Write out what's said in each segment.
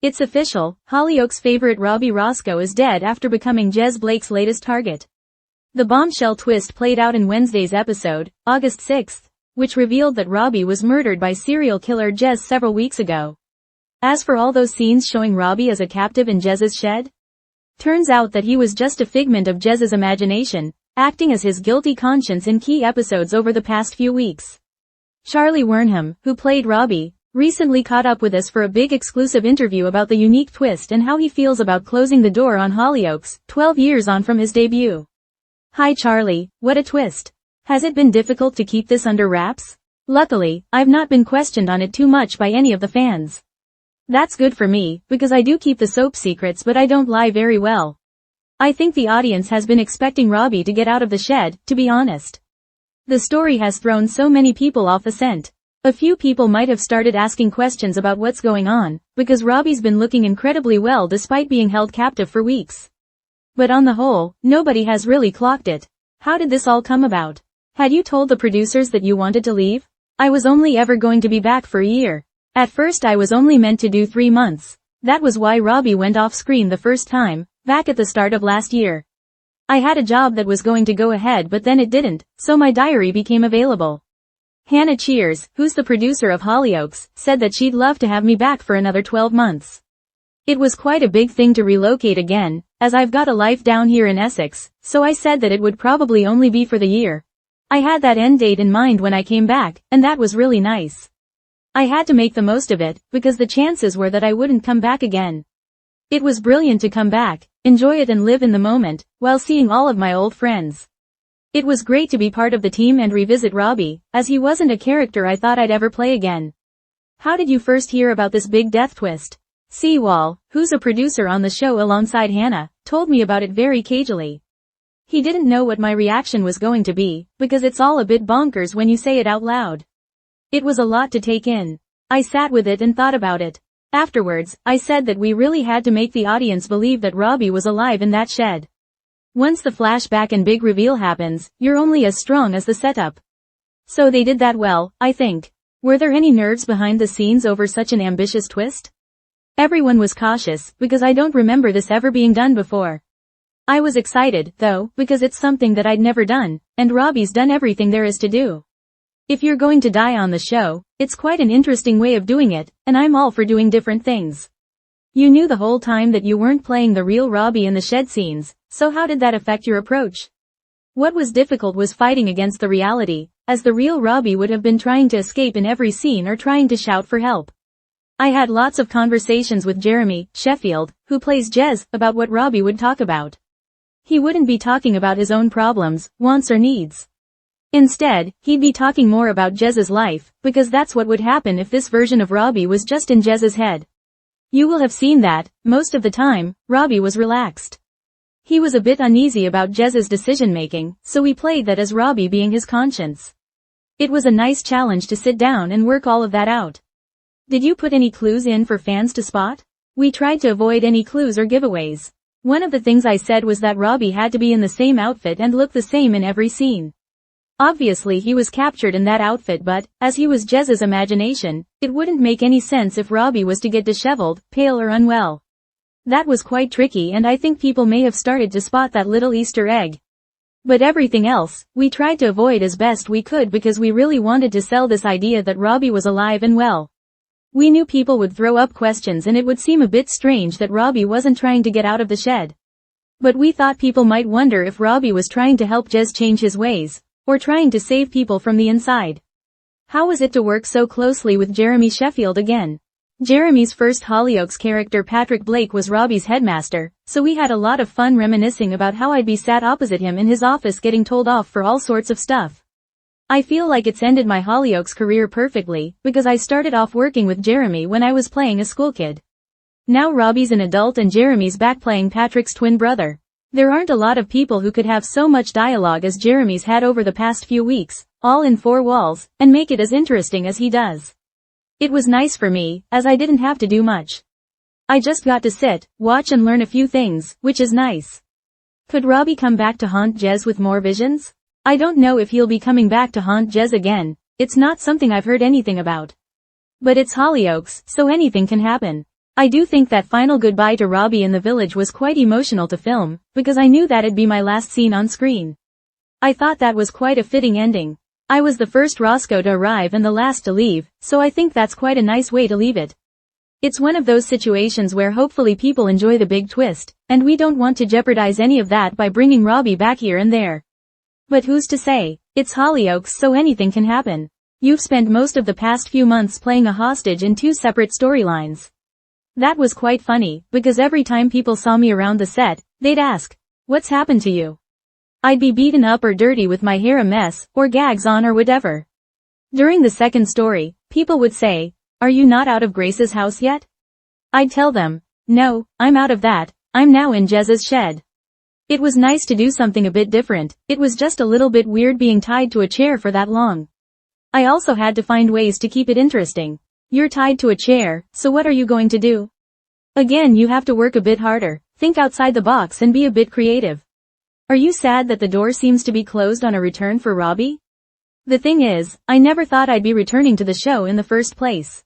It's official, Hollyoaks' favorite Robbie Roscoe is dead after becoming Jez Blake's latest target. The bombshell twist played out in Wednesday's episode, August 6th, which revealed that Robbie was murdered by serial killer Jez several weeks ago. As for all those scenes showing Robbie as a captive in Jez's shed, turns out that he was just a figment of Jez's imagination, acting as his guilty conscience in key episodes over the past few weeks. Charlie Wernham, who played Robbie, recently caught up with us for a big exclusive interview about the unique twist and how he feels about closing the door on Hollyoaks, 12 years on from his debut. Hi Charlie, what a twist. Has it been difficult to keep this under wraps? Luckily, I've not been questioned on it too much by any of the fans. That's good for me, because I do keep the soap secrets but I don't lie very well. I think the audience has been expecting Robbie to get out of the shed, to be honest. The story has thrown so many people off the scent. A few people might have started asking questions about what's going on, because Robbie's been looking incredibly well despite being held captive for weeks. But on the whole, nobody has really clocked it. How did this all come about? Had you told the producers that you wanted to leave? I was only ever going to be back for a year. At first I was only meant to do 3 months. That was why Robbie went off screen the first time, back at the start of last year. I had a job that was going to go ahead but then it didn't, so my diary became available. Hannah Cheers, who's the producer of Hollyoaks, said that she'd love to have me back for another 12 months. It was quite a big thing to relocate again, as I've got a life down here in Essex, so I said that it would probably only be for the year. I had that end date in mind when I came back, and that was really nice. I had to make the most of it, because the chances were that I wouldn't come back again. It was brilliant to come back, enjoy it and live in the moment, while seeing all of my old friends. It was great to be part of the team and revisit Robbie, as he wasn't a character I thought I'd ever play again. How did you first hear about this big death twist? Seawall, who's a producer on the show alongside Hannah, told me about it very cagily. He didn't know what my reaction was going to be, because it's all a bit bonkers when you say it out loud. It was a lot to take in. I sat with it and thought about it. Afterwards, I said that we really had to make the audience believe that Robbie was alive in that shed. Once the flashback and big reveal happens, you're only as strong as the setup. So they did that well, I think. Were there any nerves behind the scenes over such an ambitious twist? Everyone was cautious, because I don't remember this ever being done before. I was excited, though, because it's something that I'd never done, and Robbie's done everything there is to do. If you're going to die on the show, it's quite an interesting way of doing it, and I'm all for doing different things. You knew the whole time that you weren't playing the real Robbie in the shed scenes, so how did that affect your approach? What was difficult was fighting against the reality, as the real Robbie would have been trying to escape in every scene or trying to shout for help. I had lots of conversations with Jeremy Sheffield, who plays Jez, about what Robbie would talk about. He wouldn't be talking about his own problems, wants or needs. Instead, he'd be talking more about Jez's life, because that's what would happen if this version of Robbie was just in Jez's head. You will have seen that, most of the time, Robbie was relaxed. He was a bit uneasy about Jez's decision-making, so we played that as Robbie being his conscience. It was a nice challenge to sit down and work all of that out. Did you put any clues in for fans to spot? We tried to avoid any clues or giveaways. One of the things I said was that Robbie had to be in the same outfit and look the same in every scene. Obviously he was captured in that outfit but, as he was Jez's imagination, it wouldn't make any sense if Robbie was to get disheveled, pale or unwell. That was quite tricky and I think people may have started to spot that little Easter egg. But everything else, we tried to avoid as best we could because we really wanted to sell this idea that Robbie was alive and well. We knew people would throw up questions and it would seem a bit strange that Robbie wasn't trying to get out of the shed. But we thought people might wonder if Robbie was trying to help Jez change his ways, or trying to save people from the inside. How was it to work so closely with Jeremy Sheffield again? Jeremy's first Hollyoaks character Patrick Blake was Robbie's headmaster, so we had a lot of fun reminiscing about how I'd be sat opposite him in his office getting told off for all sorts of stuff. I feel like it's ended my Hollyoaks career perfectly, because I started off working with Jeremy when I was playing a school kid. Now Robbie's an adult and Jeremy's back playing Patrick's twin brother. There aren't a lot of people who could have so much dialogue as Jeremy's had over the past few weeks, all in 4 walls, and make it as interesting as he does. It was nice for me, as I didn't have to do much. I just got to sit, watch and learn a few things, which is nice. Could Robbie come back to haunt Jez with more visions? I don't know if he'll be coming back to haunt Jez again, it's not something I've heard anything about. But it's Hollyoaks, so anything can happen. I do think that final goodbye to Robbie in the village was quite emotional to film, because I knew that'd be my last scene on screen. I thought that was quite a fitting ending. I was the first Roscoe to arrive and the last to leave, so I think that's quite a nice way to leave it. It's one of those situations where hopefully people enjoy the big twist, and we don't want to jeopardize any of that by bringing Robbie back here and there. But who's to say? It's Hollyoaks, so anything can happen. You've spent most of the past few months playing a hostage in 2 separate storylines. That was quite funny, because every time people saw me around the set, they'd ask, "What's happened to you?" I'd be beaten up or dirty with my hair a mess, or gags on or whatever. During the second story, people would say, "Are you not out of Grace's house yet?" I'd tell them, "No, I'm out of that, I'm now in Jez's shed." It was nice to do something a bit different, it was just a little bit weird being tied to a chair for that long. I also had to find ways to keep it interesting. You're tied to a chair, so what are you going to do? Again, you have to work a bit harder, think outside the box and be a bit creative. Are you sad that the door seems to be closed on a return for Robbie? The thing is, I never thought I'd be returning to the show in the first place.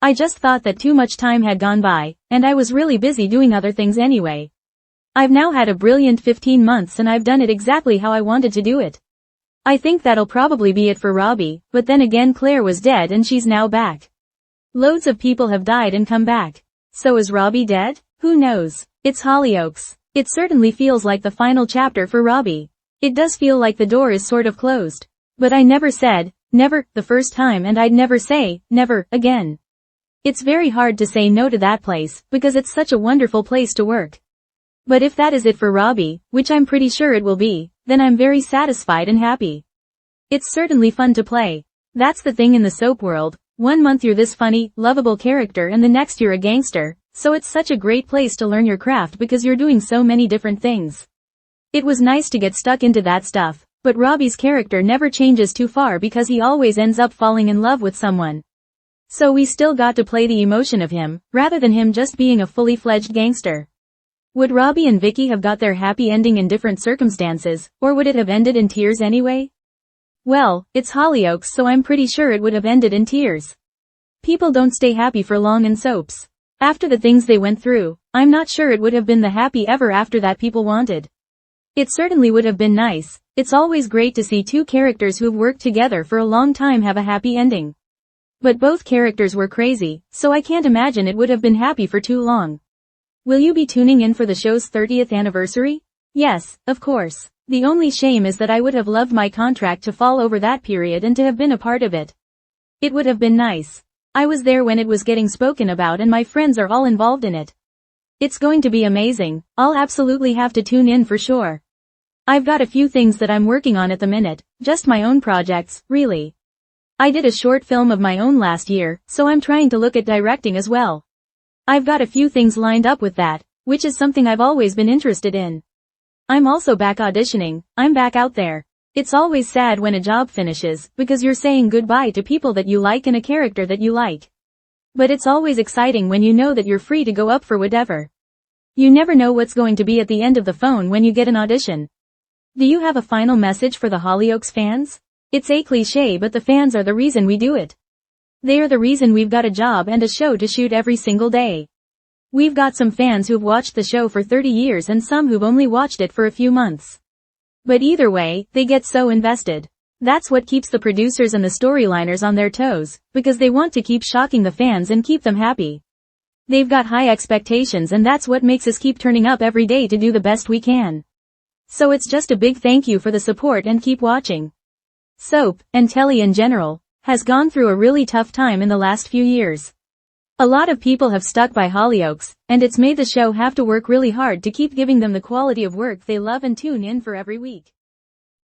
I just thought that too much time had gone by, and I was really busy doing other things anyway. I've now had a brilliant 15 months and I've done it exactly how I wanted to do it. I think that'll probably be it for Robbie, but then again Claire was dead and she's now back. Loads of people have died and come back. So is Robbie dead? Who knows? It's Hollyoaks. It certainly feels like the final chapter for Robbie. It does feel like the door is sort of closed. But I never said, never, the first time, and I'd never say, never, again. It's very hard to say no to that place, because it's such a wonderful place to work. But if that is it for Robbie, which I'm pretty sure it will be, then I'm very satisfied and happy. It's certainly fun to play. That's the thing in the soap world. 1 month you're this funny, lovable character and the next you're a gangster, so it's such a great place to learn your craft because you're doing so many different things. It was nice to get stuck into that stuff, but Robbie's character never changes too far because he always ends up falling in love with someone. So we still got to play the emotion of him, rather than him just being a fully fledged gangster. Would Robbie and Vicky have got their happy ending in different circumstances, or would it have ended in tears anyway? Well, it's Hollyoaks, so I'm pretty sure it would have ended in tears. People don't stay happy for long in soaps. After the things they went through, I'm not sure it would have been the happy ever after that people wanted. It certainly would have been nice. It's always great to see 2 characters who've worked together for a long time have a happy ending. But both characters were crazy, so I can't imagine it would have been happy for too long. Will you be tuning in for the show's 30th anniversary? Yes, of course. The only shame is that I would have loved my contract to fall over that period and to have been a part of it. It would have been nice. I was there when it was getting spoken about and my friends are all involved in it. It's going to be amazing. I'll absolutely have to tune in for sure. I've got a few things that I'm working on at the minute, just my own projects, really. I did a short film of my own last year, so I'm trying to look at directing as well. I've got a few things lined up with that, which is something I've always been interested in. I'm also back auditioning, I'm back out there. It's always sad when a job finishes, because you're saying goodbye to people that you like and a character that you like. But it's always exciting when you know that you're free to go up for whatever. You never know what's going to be at the end of the phone when you get an audition. Do you have a final message for the Hollyoaks fans? It's a cliché, but the fans are the reason we do it. They are the reason we've got a job and a show to shoot every single day. We've got some fans who've watched the show for 30 years and some who've only watched it for a few months. But either way, they get so invested. That's what keeps the producers and the storyliners on their toes, because they want to keep shocking the fans and keep them happy. They've got high expectations and that's what makes us keep turning up every day to do the best we can. So it's just a big thank you for the support and keep watching. Soap, and telly in general, has gone through a really tough time in the last few years. A lot of people have stuck by Hollyoaks, and it's made the show have to work really hard to keep giving them the quality of work they love and tune in for every week.